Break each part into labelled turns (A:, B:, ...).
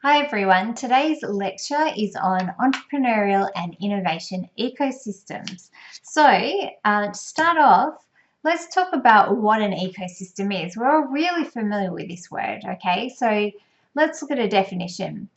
A: Hi everyone, today's lecture is on entrepreneurial and innovation ecosystems. To start off, let's talk about what an ecosystem is. We're all really familiar with this word, okay? So let's look at a definition.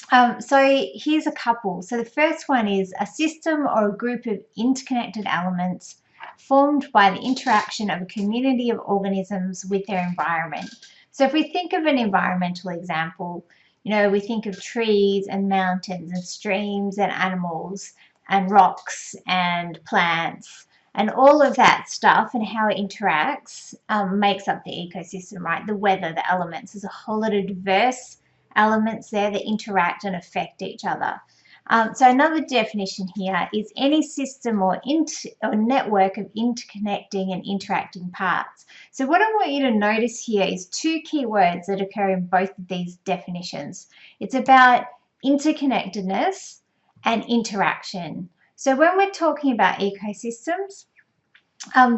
A: Here's a couple. So the first one is a system or a group of interconnected elements formed by the interaction of a community of organisms with their environment. So if we think of an environmental example, we think of trees and mountains and streams and animals and rocks and plants and all of that stuff and how it interacts makes up the ecosystem, right? The weather, the elements. There's a whole lot of diverse elements there that interact and affect each other. So another definition here is any system or network of interconnecting and interacting parts. So what I want you to notice here is two key words that occur in both of these definitions. It's about interconnectedness and interaction. So when we're talking about ecosystems,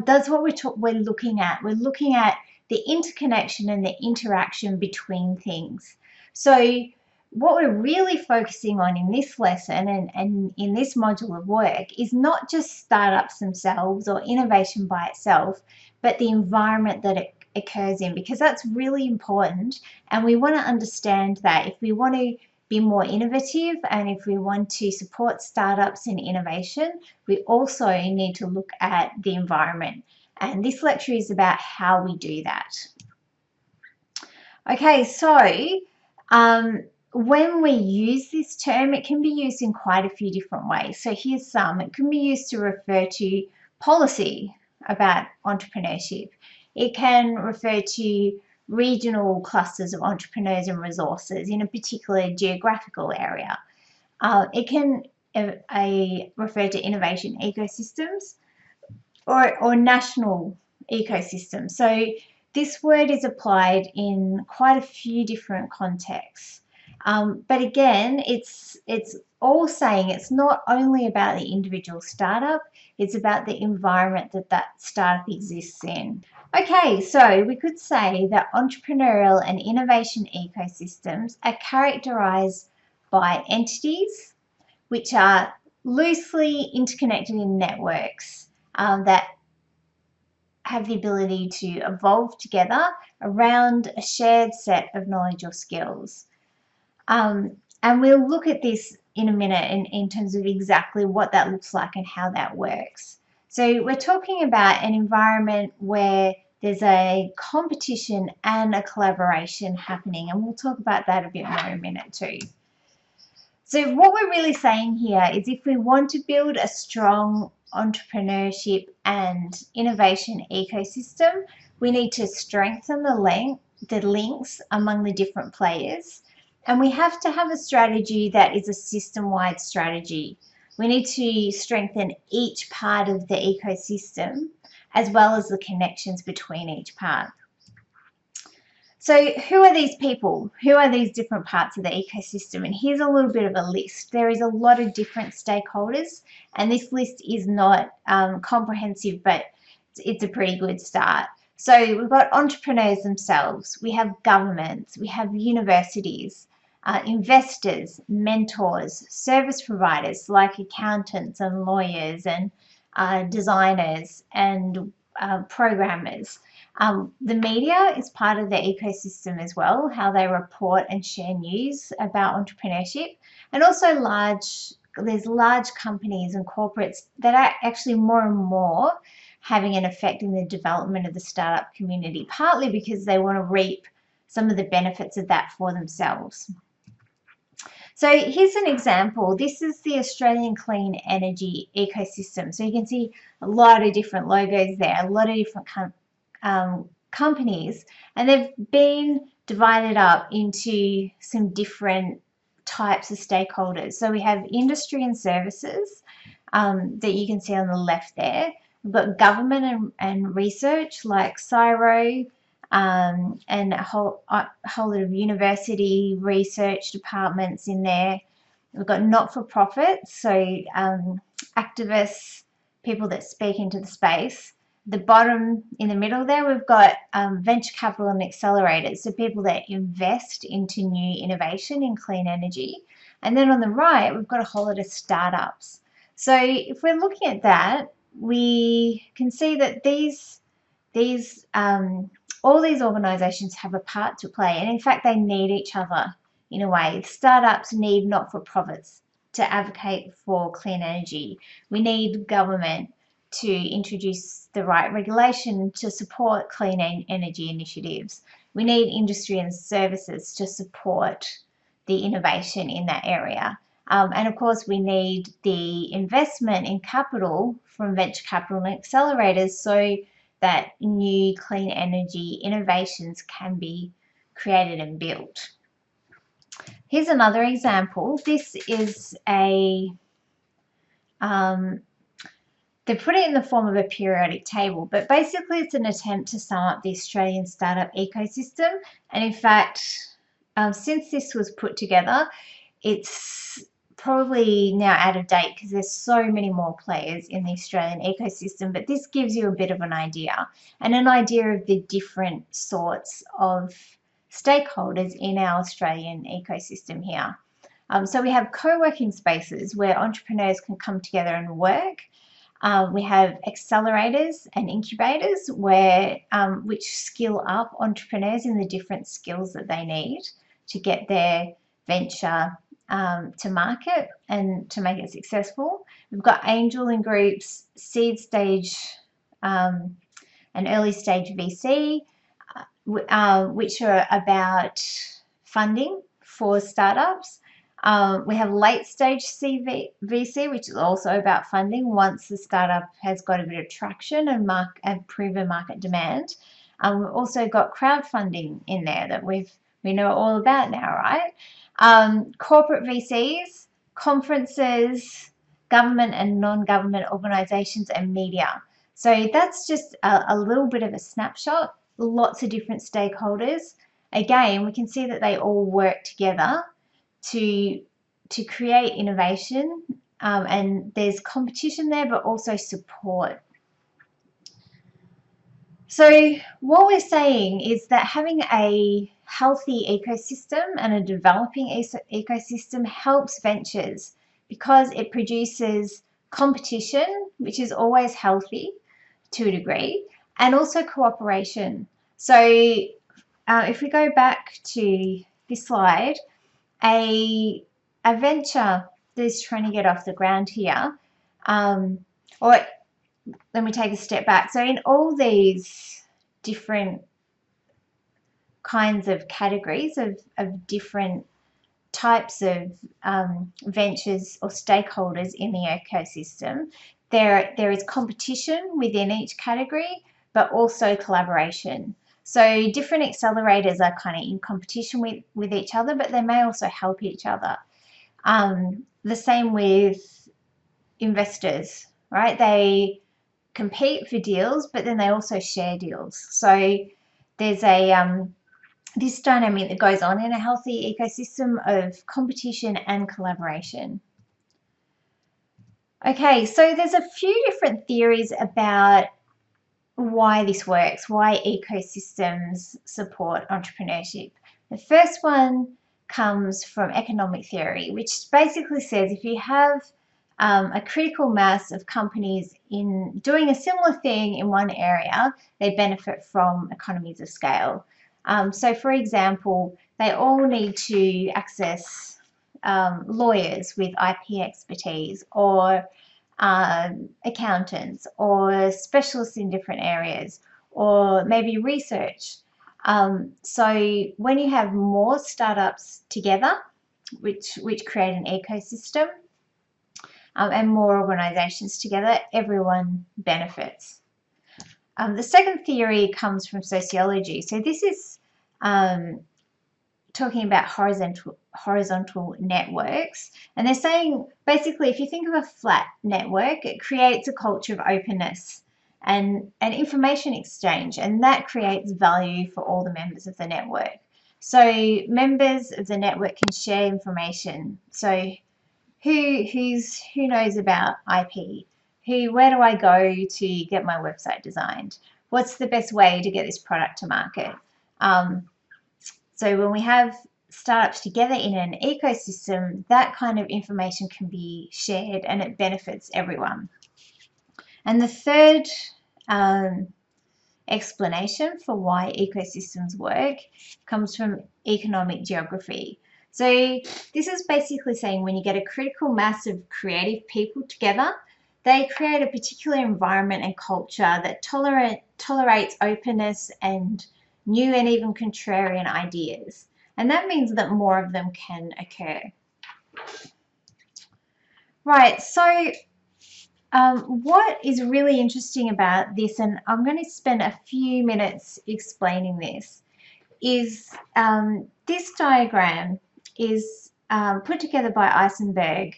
A: that's what we're looking at. We're looking at the interconnection and the interaction between things. So what we're really focusing on in this lesson and in this module of work is not just startups themselves or innovation by itself, but the environment that it occurs in, because that's really important. And we want to understand that if we want to be more innovative and if we want to support startups in innovation, we also need to look at the environment. And this lecture is about how we do that. Okay, so when we use this term, it can be used in quite a few different ways. So here's some. It can be used to refer to policy about entrepreneurship. It can refer to regional clusters of entrepreneurs and resources in a particular geographical area. It can refer to innovation ecosystems or national ecosystems. So this word is applied in quite a few different contexts. But again, it's all saying it's not only about the individual startup, it's about the environment that startup exists in. Okay, so we could say that entrepreneurial and innovation ecosystems are characterized by entities which are loosely interconnected in networks that have the ability to evolve together around a shared set of knowledge or skills. And we'll look at this in a minute in terms of exactly what that looks like and how that works. So we're talking about an environment where there's a competition and a collaboration happening, and we'll talk about that a bit more in a minute too. So what we're really saying here is if we want to build a strong entrepreneurship and innovation ecosystem, we need to strengthen the links among the different players. And we have to have a strategy that is a system-wide strategy. We need to strengthen each part of the ecosystem as well as the connections between each part. So who are these people? Who are these different parts of the ecosystem? And here's a little bit of a list. There is a lot of different stakeholders, and this list is not comprehensive, but it's a pretty good start. So we've got entrepreneurs themselves, we have governments, we have universities, investors, mentors, service providers like accountants and lawyers and designers and programmers. The media is part of the ecosystem as well, how they report and share news about entrepreneurship, and also there's large companies and corporates that are actually more and more having an effect in the development of the startup community, partly because they want to reap some of the benefits of that for themselves. So here's an example. This is the Australian Clean Energy ecosystem. So you can see a lot of different logos there, a lot of different companies, and they've been divided up into some different types of stakeholders. So we have industry and services that you can see on the left there. We've got government and research like CSIRO, and a whole lot of university research departments in there. We've got not-for-profits, so activists, people that speak into the space, the bottom in the middle there, we've got venture capital and accelerators, so people that invest into new innovation in clean energy. And then on the right, we've got a whole lot of startups. So if we're looking at that, we can see that all these organisations have a part to play, and in fact, they need each other in a way. Startups need not-for-profits to advocate for clean energy. We need government to introduce the right regulation to support clean energy initiatives. We need industry and services to support the innovation in that area. And of course, we need the investment in capital from venture capital and accelerators so that new clean energy innovations can be created and built. Here's another example. This is they put it in the form of a periodic table, but basically it's an attempt to sum up the Australian startup ecosystem. And in fact, since this was put together, it's probably now out of date because there's so many more players in the Australian ecosystem, but this gives you a bit of an idea and an idea of the different sorts of stakeholders in our Australian ecosystem here. So we have co-working spaces where entrepreneurs can come together and work. We have accelerators and incubators which skill up entrepreneurs in the different skills that they need to get their venture to market and to make it successful. We've got angel in groups, seed stage and early stage VC, which are about funding for startups. We have late stage VC, which is also about funding once the startup has got a bit of traction and proven market demand. We've also got crowdfunding in there that we know all about now, right? Corporate VCs, conferences, government and non-government organisations, and media. So that's just a little bit of a snapshot. Lots of different stakeholders. Again, we can see that they all work together to create innovation, and there's competition there, but also support. So what we're saying is that having a healthy ecosystem and a developing ecosystem helps ventures because it produces competition, which is always healthy to a degree, and also cooperation. So if we go back to this slide, a venture that is trying to get off the ground here, or let me take a step back. So in all these different kinds of categories of different types of ventures or stakeholders in the ecosystem, there is competition within each category, but also collaboration. So different accelerators are kind of in competition with each other, but they may also help each other. The same with investors, right? They compete for deals, but then they also share deals. So there's this dynamic that goes on in a healthy ecosystem of competition and collaboration. Okay, so there's a few different theories about why this works, why ecosystems support entrepreneurship. The first one comes from economic theory, which basically says if you have a critical mass of companies in doing a similar thing in one area, they benefit from economies of scale. So for example, they all need to access lawyers with IP expertise, or accountants, or specialists in different areas, or maybe research. So when you have more startups together, which create an ecosystem, and more organisations together, everyone benefits. The second theory comes from sociology. So this is talking about horizontal networks, and they're saying basically if you think of a flat network, it creates a culture of openness and information exchange, and that creates value for all the members of the network. So members of the network can share information. So who knows about IP? where do I go to get my website designed? What's the best way to get this product to market? So when we have startups together in an ecosystem, that kind of information can be shared and it benefits everyone. And the third explanation for why ecosystems work comes from economic geography. So this is basically saying when you get a critical mass of creative people together, they create a particular environment and culture that tolerates openness and new and even contrarian ideas. And that means that more of them can occur. Right, so what is really interesting about this, and I'm going to spend a few minutes explaining this, is this diagram is put together by Eisenberg,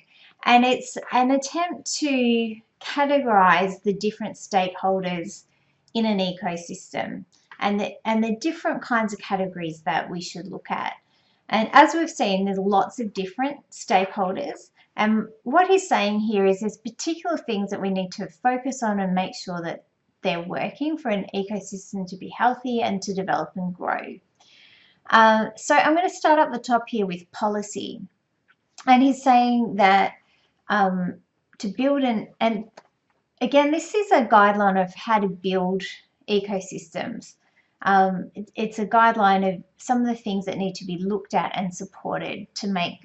A: and it's an attempt to categorize the different stakeholders in an ecosystem and the different kinds of categories that we should look at. And as we've seen, there's lots of different stakeholders. And what he's saying here is there's particular things that we need to focus on and make sure that they're working for an ecosystem to be healthy and to develop and grow. So I'm going to start up the top here with policy. And he's saying that to build and again, this is a guideline of how to build ecosystems. It's a guideline of some of the things that need to be looked at and supported to make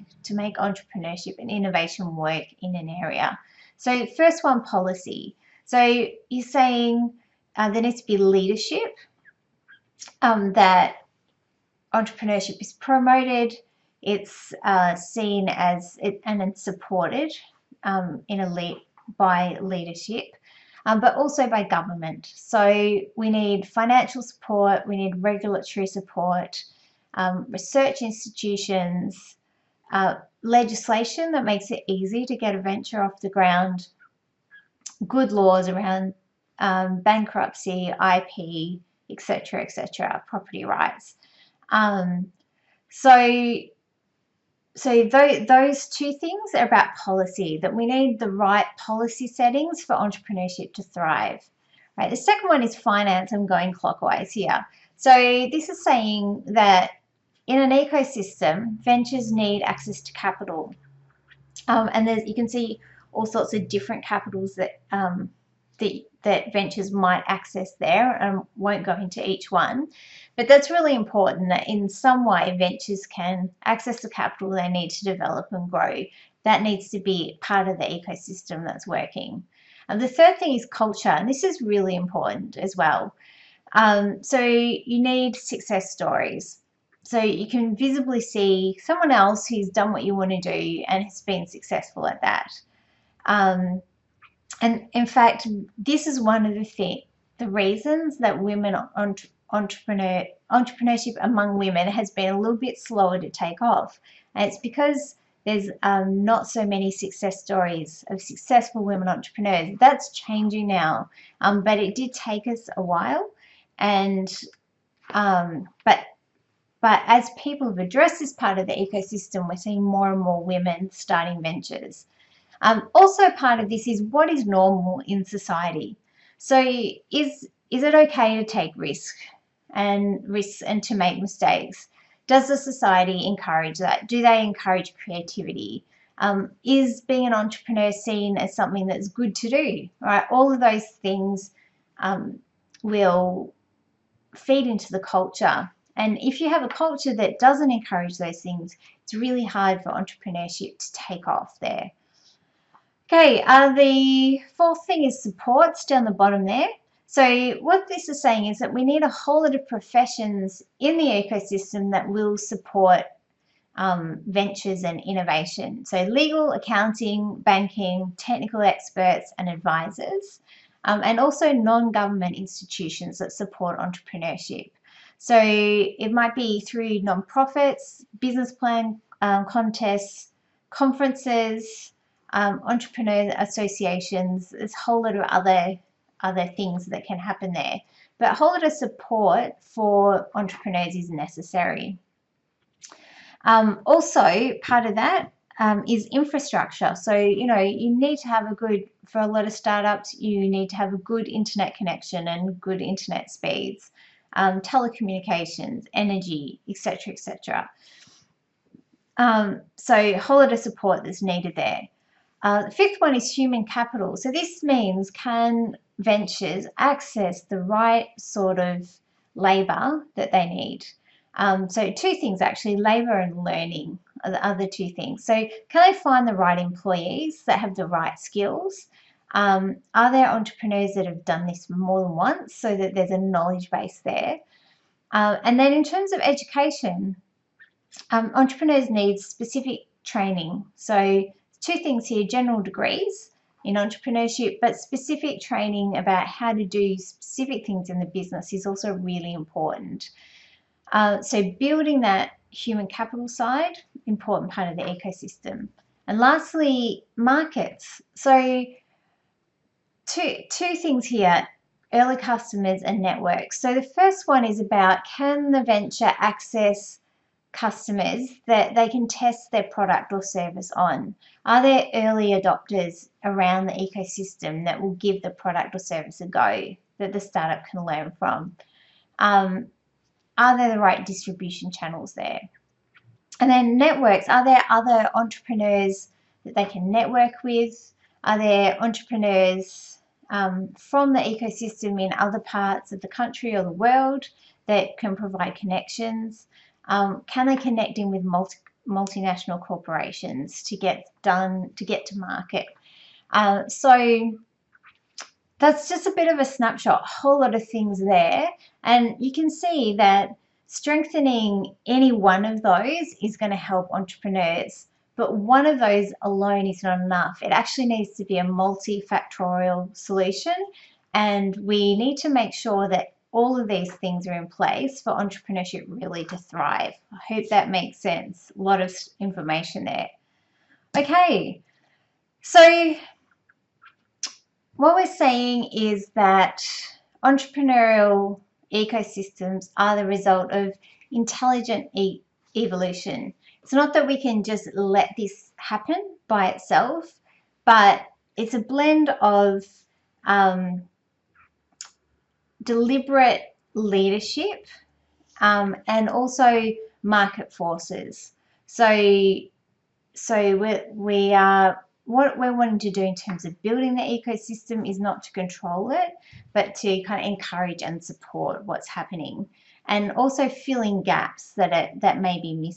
A: entrepreneurship and innovation work in an area. So first one, policy. So you're saying there needs to be leadership, that entrepreneurship is promoted, it's seen as and it's supported by leadership. But also by government. So we need financial support, we need regulatory support, research institutions, legislation that makes it easy to get a venture off the ground, good laws around bankruptcy, IP, etc., property rights. So those two things are about policy, that we need the right policy settings for entrepreneurship to thrive. Right. The second one is finance. I'm going clockwise here. So this is saying that in an ecosystem, ventures need access to capital. And you can see all sorts of different capitals that that ventures might access there, and won't go into each one. But that's really important, that in some way ventures can access the capital they need to develop and grow. That needs to be part of the ecosystem that's working. And the third thing is culture, and this is really important as well. So you need success stories. So you can visibly see someone else who's done what you want to do and has been successful at that. And in fact, this is one of the reasons that women entrepreneurship among women has been a little bit slower to take off. And it's because there's not so many success stories of successful women entrepreneurs. That's changing now, but it did take us a while. And but as people have addressed this part of the ecosystem, we're seeing more and more women starting ventures. Also part of this is what is normal in society. So is it okay to take risks and to make mistakes? Does the society encourage that? Do they encourage creativity? Is being an entrepreneur seen as something that's good to do? Right? All of those things will feed into the culture. And if you have a culture that doesn't encourage those things, it's really hard for entrepreneurship to take off there. Okay, the fourth thing is supports down the bottom there. So what this is saying is that we need a whole lot of professions in the ecosystem that will support ventures and innovation. So legal, accounting, banking, technical experts and advisors, and also non-government institutions that support entrepreneurship. So it might be through non-profits, business plan contests, conferences, entrepreneur associations. There's a whole lot of other things that can happen there. But a whole lot of support for entrepreneurs is necessary. Also, part of that, is infrastructure. So, you know, you need to have for a lot of startups, you need to have a good internet connection and good internet speeds, telecommunications, energy, etc., etc. So a whole lot of support that's needed there. The fifth one is human capital. So this means, can ventures access the right sort of labour that they need? So two things actually, labour and learning are the other two things. So can they find the right employees that have the right skills? Are there entrepreneurs that have done this more than once so that there's a knowledge base there? And then in terms of education, entrepreneurs need specific training. So two things here, general degrees in entrepreneurship, but specific training about how to do specific things in the business is also really important. So building that human capital side, important part of the ecosystem. And lastly, markets. So two things here, early customers and networks. So the first one is about, can the venture access customers that they can test their product or service on? Are there early adopters around the ecosystem that will give the product or service a go that the startup can learn from? Are there the right distribution channels there? And then networks, are there other entrepreneurs that they can network with? Are there entrepreneurs from the ecosystem in other parts of the country or the world that can provide connections? Can they connect in with multinational corporations to get to market? So that's just a bit of a snapshot, a whole lot of things there. And you can see that strengthening any one of those is going to help entrepreneurs. But one of those alone is not enough. It actually needs to be a multifactorial solution. And we need to make sure that all of these things are in place for entrepreneurship really to thrive. I hope that makes sense. A lot of information there. Okay, so what we're saying is that entrepreneurial ecosystems are the result of intelligent evolution. It's not that we can just let this happen by itself, but it's a blend of deliberate leadership and also market forces. So we are, what we're wanting to do in terms of building the ecosystem is not to control it, but to kind of encourage and support what's happening, and also filling gaps that may be missing.